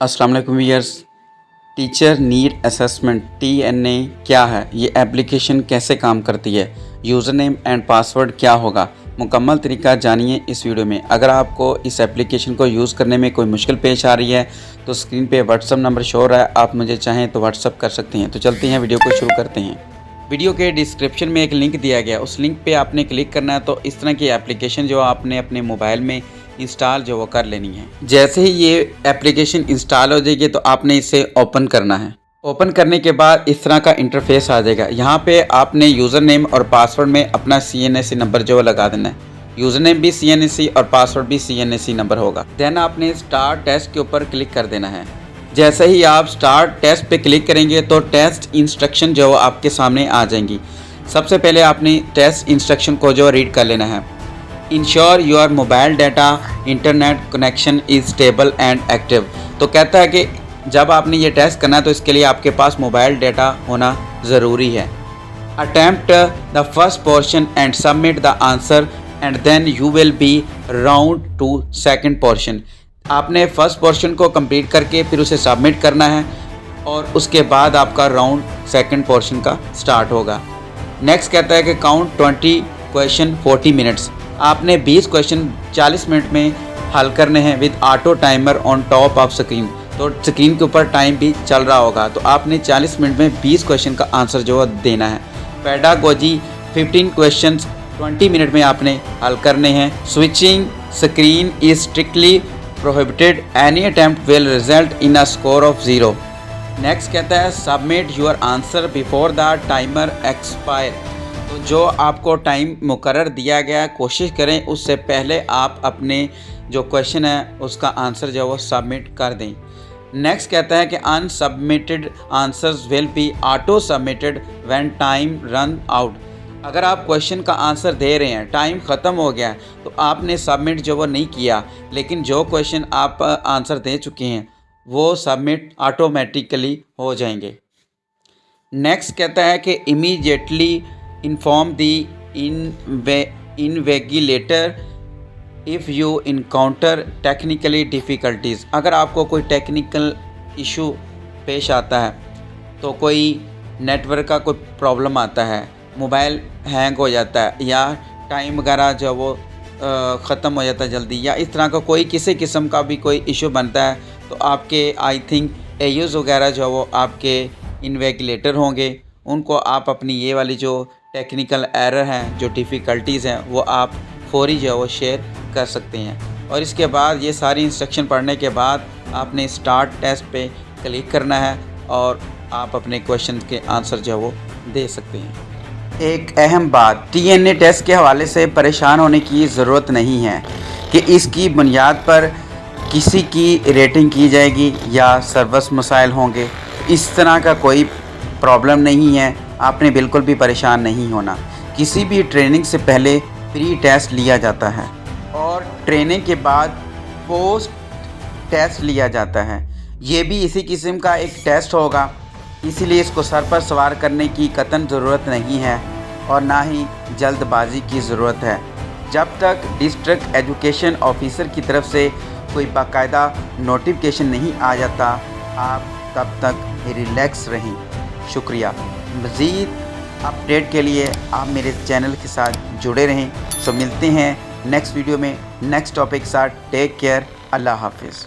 अस्सलाम वालेकुम viewers. Teacher need assessment TNA क्या है, ये एप्लीकेशन कैसे काम करती है, यूज़र नेम एंड पासवर्ड क्या होगा, मुकम्मल तरीका जानिए इस वीडियो में। अगर आपको इस एप्लीकेशन को यूज़ करने में कोई मुश्किल पेश आ रही है तो स्क्रीन पे व्हाट्सअप नंबर शो हो रहा है, आप मुझे चाहें तो व्हाट्सअप कर सकते हैं। तो चलते हैं, वीडियो को शुरू करते हैं। वीडियो के डिस्क्रिप्शन में एक लिंक दिया गया, उस लिंक पे आपने क्लिक करना है। तो इस तरह की एप्लीकेशन जो आपने अपने मोबाइल में इंस्टॉल जो वो कर लेनी है। जैसे ही ये एप्लीकेशन इंस्टॉल हो जाएगी तो आपने इसे ओपन करना है। ओपन करने के बाद इस तरह का इंटरफेस आ जाएगा। यहाँ पे आपने यूज़र नेम और पासवर्ड में अपना CNAC नंबर जो लगा देना है। यूज़र नेम भी CNAC और पासवर्ड भी CNAC नंबर होगा। देन आपने स्टार्ट टेस्ट के ऊपर क्लिक कर देना है। जैसे ही आप स्टार्ट टेस्ट पे क्लिक करेंगे तो टेस्ट इंस्ट्रक्शन जो आपके सामने आ जाएंगी। सबसे पहले आपने टेस्ट इंस्ट्रक्शन को जो रीड कर लेना है। Ensure your mobile data internet connection is stable and active. तो कहता है कि जब आपने ये टेस्ट करना है तो इसके लिए आपके पास मोबाइल डाटा होना ज़रूरी है। Attempt the first portion and submit the answer and then you will be round to second portion. आपने फर्स्ट पोर्शन को कंप्लीट करके फिर उसे सबमिट करना है और उसके बाद आपका राउंड सेकंड पोर्शन का स्टार्ट होगा। नेक्स्ट कहता है कि काउंट 20 क्वेश्चन 40 मिनट्स। आपने 20 क्वेश्चन 40 मिनट में हल करने हैं with auto timer on top of screen. तो स्क्रीन के ऊपर टाइम भी चल रहा होगा। तो आपने 40 मिनट में 20 क्वेश्चन का आंसर जो है देना है। पेडागोजी 15 क्वेश्चन 20 मिनट में आपने हल करने हैं। Switching screen is strictly prohibited, any attempt will result in a score of 0। Next कहता है submit your answer before the timer expire. तो जो आपको टाइम मुकर्रर दिया गया है कोशिश करें उससे पहले आप अपने जो क्वेश्चन है उसका आंसर जो है वो सबमिट कर दें। नेक्स्ट कहता है कि unsubmitted answers will be auto submitted when time run out. अगर आप क्वेश्चन का आंसर दे रहे हैं, टाइम ख़त्म हो गया है तो आपने सबमिट जो वो नहीं किया, लेकिन जो क्वेश्चन आप आंसर दे चुके हैं वो सबमिट ऑटोमेटिकली हो जाएंगे। नेक्स्ट कहता है कि immediately inform the invigilator if you encounter technically difficulties. अगर आपको कोई टेक्निकल इशू पेश आता है, तो कोई नेटवर्क का कोई प्रॉब्लम आता है, मोबाइल हैंग हो जाता है या टाइम वगैरह जो वो ख़त्म हो जाता है जल्दी, या इस तरह का कोई किसी किस्म का भी कोई इशू बनता है, तो आपके आई थिंक AUs वगैरह जो वो आपके इन्वेगिलेटर होंगे, उनको आप अपनी ये वाली जो टेक्निकल एरर हैं, जो डिफ़िकल्टीज़ हैं, वो आप फौरी जो है वो शेयर कर सकते हैं। और इसके बाद ये सारी इंस्ट्रक्शन पढ़ने के बाद आपने स्टार्ट टेस्ट पे क्लिक करना है और आप अपने क्वेश्चन के आंसर जो है वो दे सकते हैं। एक अहम बात, TNA टेस्ट के हवाले से परेशान होने की ज़रूरत नहीं है कि इसकी बुनियाद पर किसी की रेटिंग की जाएगी या सर्विस मसाइल होंगे। इस तरह का कोई प्रॉब्लम नहीं है, आपने बिल्कुल भी परेशान नहीं होना। किसी भी ट्रेनिंग से पहले प्री टेस्ट लिया जाता है और ट्रेनिंग के बाद पोस्ट टेस्ट लिया जाता है। ये भी इसी किस्म का एक टेस्ट होगा, इसीलिए इसको सर पर सवार करने की कतई ज़रूरत नहीं है और ना ही जल्दबाजी की ज़रूरत है। जब तक डिस्ट्रिक्ट एजुकेशन ऑफिसर की तरफ से कोई बाकायदा नोटिफिकेशन नहीं आ जाता, आप तब तक रिलैक्स रहें। शुक्रिया। मज़ीद अपडेट के लिए आप मेरे चैनल के साथ जुड़े रहें। सो मिलते हैं नेक्स्ट वीडियो में नेक्स्ट टॉपिक के साथ। टेक केयर, अल्लाह हाफिज़।